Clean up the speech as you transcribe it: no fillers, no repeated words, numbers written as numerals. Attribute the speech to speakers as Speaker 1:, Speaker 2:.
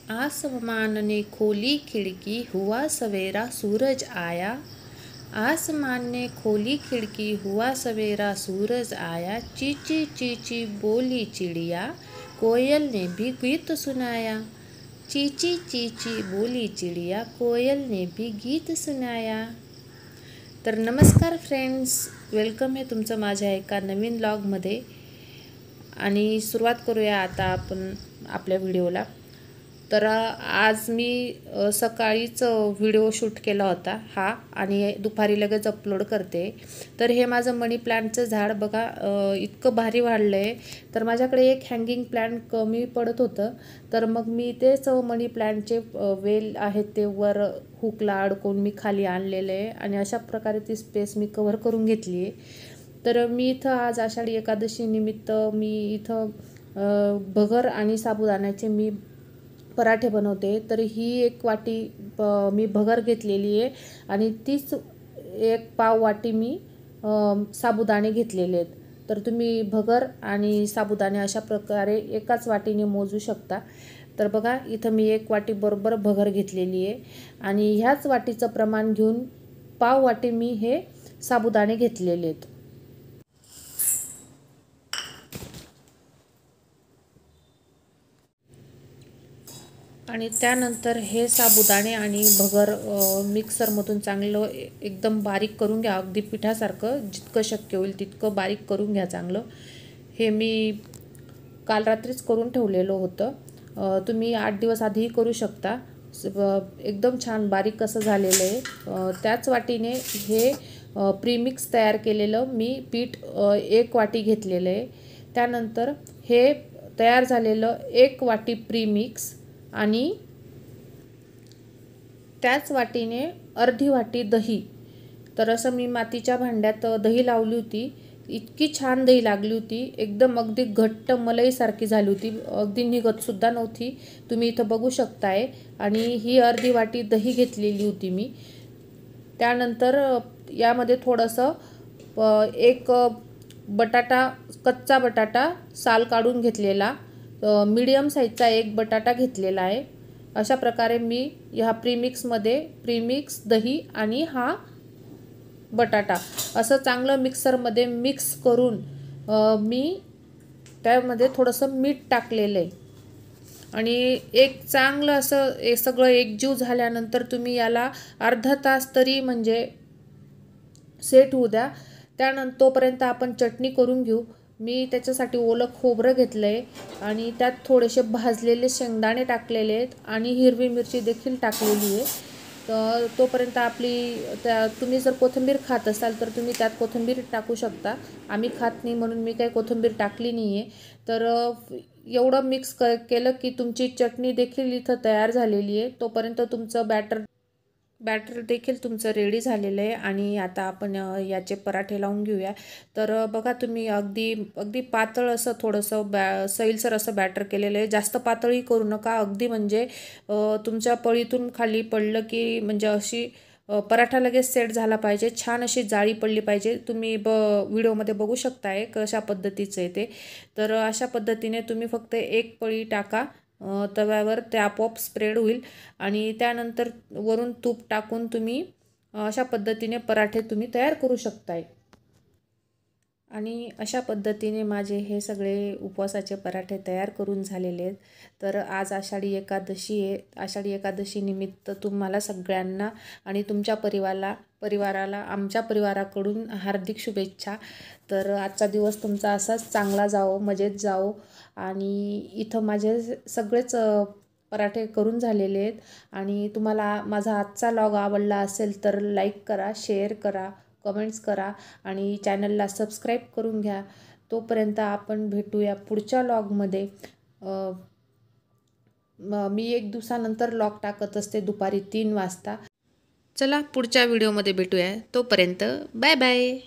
Speaker 1: आसमान ने खोली खिड़की हुआ सवेरा सूरज आया। आसमान ने खोली खिड़की हुआ सवेरा सूरज आया। चींची चींची बोली चिड़िया, कोयल ने भी गीत सुनाया। चींची चींची बोली चिड़िया, कोयल ने भी गीत सुनाया। तर नमस्कार फ्रेंड्स, वेलकम आहे तुमचं माझ्या एका नवीन ब्लॉगमध्ये। आणि सुरुवात करूया आता आपण आपल्या व्हिडिओला। तर आज मी सकाळीच व्हिडिओ शूट केला होता हा, आणि दुपारी लगेच अपलोड करते। तर हे माझं मनी प्लांटचं झाड बघा, इतकं भारी वाढलं आहे। तर माझ्याकडे एक हँगिंग प्लांट कमी पडत होतं, तर मग मी तेच मनी प्लांटचे वेल आहेत ते वर हुकला अडकवून मी खाली आणलेले आहे, आणि अशा प्रकारे ती स्पेस मी कव्हर करून घेतली आहे। तर मी इथं आज आषाढी एकादशी निमित्त मी इथं भगर आणि साबुदाण्याचे मी पराठे बनवते। तर ही एक वाटी मी भगर घेतलेली आहे, आणि तीच एक पाव वाटी मी साबुदाणे घेतलेले आहेत। तर तुम्ही भगर आणि साबुदाणे अशा प्रकारे एकाच वाटीने मोजू शकता। तर बघा, इथं मी एक वाटी बरोबर भगर घेतलेली आहे, आणि ह्याच वाटीचं प्रमाण घेऊन पाव वाटी मी हे साबुदाणे घेतलेले आहेत। आणि त्यानंतर हे साबुदाणे आणि भगर मिक्सरमधून चांगलं एकदम बारीक करून घ्या, अगदी पिठासारखं जितकं शक्य होईल तितकं बारीक करून घ्या चांगलं। हे मी काल रात्रीच करून ठेवलेलं होतं, तुम्ही 8 दिवस आधीही करू शकता। एकदम छान बारीक कसं झालेलं आहे। त्याच वाटीने हे प्रीमिक्स तयार केलेलं मी पीठ 1 वाटी घेतलेलं आहे। त्यानंतर हे तयार झालेलं 1 वाटी प्रीमिक्स, आणि त्याच वाटीने अर्धी वाटी दही। तर असं मी मातीच्या भांड्यात दही लावली होती, इतकी छान दही लागली होती, एकदम अगदी घट्ट मलईसारखी झाली होती, अगदी निघतसुद्धा नव्हती, तुम्ही इथं बघू शकताय। आणि ही अर्धी वाटी दही घेतलेली होती मी। त्यानंतर यामध्ये थोडंसं एक बटाटा, कच्चा बटाटा साल काढून घेतलेला, मीडियम साईजचा एक बटाटा घेतलेला आहे। अशा प्रकारे मी ह्या प्रीमिक्स दही आणि हा बटाटा असं चांगलं मिक्सरमध्ये मिक्स करून मी त्यामध्ये थोडंसं मीठ टाकलेलं आहे, आणि एक चांगलं असं सगळं एकजीव झाल्यानंतर तुम्ही याला अर्धा तास तरी म्हणजे सेट होऊ द्या। त्यानंतर तोपर्यंत आपण चटणी करून घेऊ। मी त्याच्यासाठी ओलं खोबरं घेतलं आहे, आणि त्यात थोडेसे भाजलेले शेंगदाणे टाकलेले आहेत, आणि हिरवी मिरची देखील टाकलेली आहे। तर तोपर्यंत तुम्ही जर कोथिंबीर खात असाल तर तुम्ही त्यात कोथिंबीर टाकू शकता। आम्ही खात नाही म्हणून मी काही कोथिंबीर टाकली नाही आहे। तर एवढं मिक्स केलं की तुमची चटणी देखील इथं तयार झालेली आहे। तोपर्यंत तुमचं बॅटर देखील तुमचं रेडी झालेलं आहे, आणि आता आपण याचे पराठे लावून घेऊया। तर बघा, तुम्ही अगदी पातळ असं थोडंसं सैलसर असं बॅटर केलेलं आहे, जास्त पातळही करू नका, अगदी म्हणजे तुमच्या पळीतून खाली पडलं की म्हणजे अशी पराठा लगेच सेट झाला पाहिजे, छान अशी जाळी पडली पाहिजे। तुम्ही व्हिडिओमध्ये बघू शकताय कशा पद्धतीचं आहे ते। तर अशा पद्धतीने तुम्ही फक्त एक पळी टाका तव्यावर, ते आपोआप स्प्रेड होईल, आणि त्यानंतर वरून तूप टाकून तुम्ही अशा पद्धतीने पराठे तुम्ही तयार करू शकताय। आणि अशा पद्धतीने माझे हे सगळे उपवासाचे पराठे तयार करून झालेले आहेत। तर आज आषाढी एकादशी आहे, आषाढी एकादशी निमित्त तुम्हाला सगळ्यांना आणि तुमच्या परिवाराला आमच्या परिवाराकडून हार्दिक शुभेच्छा। तर आजचा दिवस तुमचा असाच चांगला जावो, मजेत जावो। आणि इथं माझे सगळेच पराठे करून झालेले आहेत, आणि तुम्हाला माझा आजचा व्लॉग आवडला असेल तर लाईक करा, शेअर करा, कमेंट्स करा, आणि चॅनलला सबस्क्राईब करून घ्या। तोपर्यंत आपण भेटूया पुढच्या व्लॉगमध्ये। मी 1 दिवसानंतर व्लॉग टाकत असते दुपारी 3 वाजता। चला पुढच्या व्हिडिओमध्ये भेटूया, तोपर्यंत बाय बाय।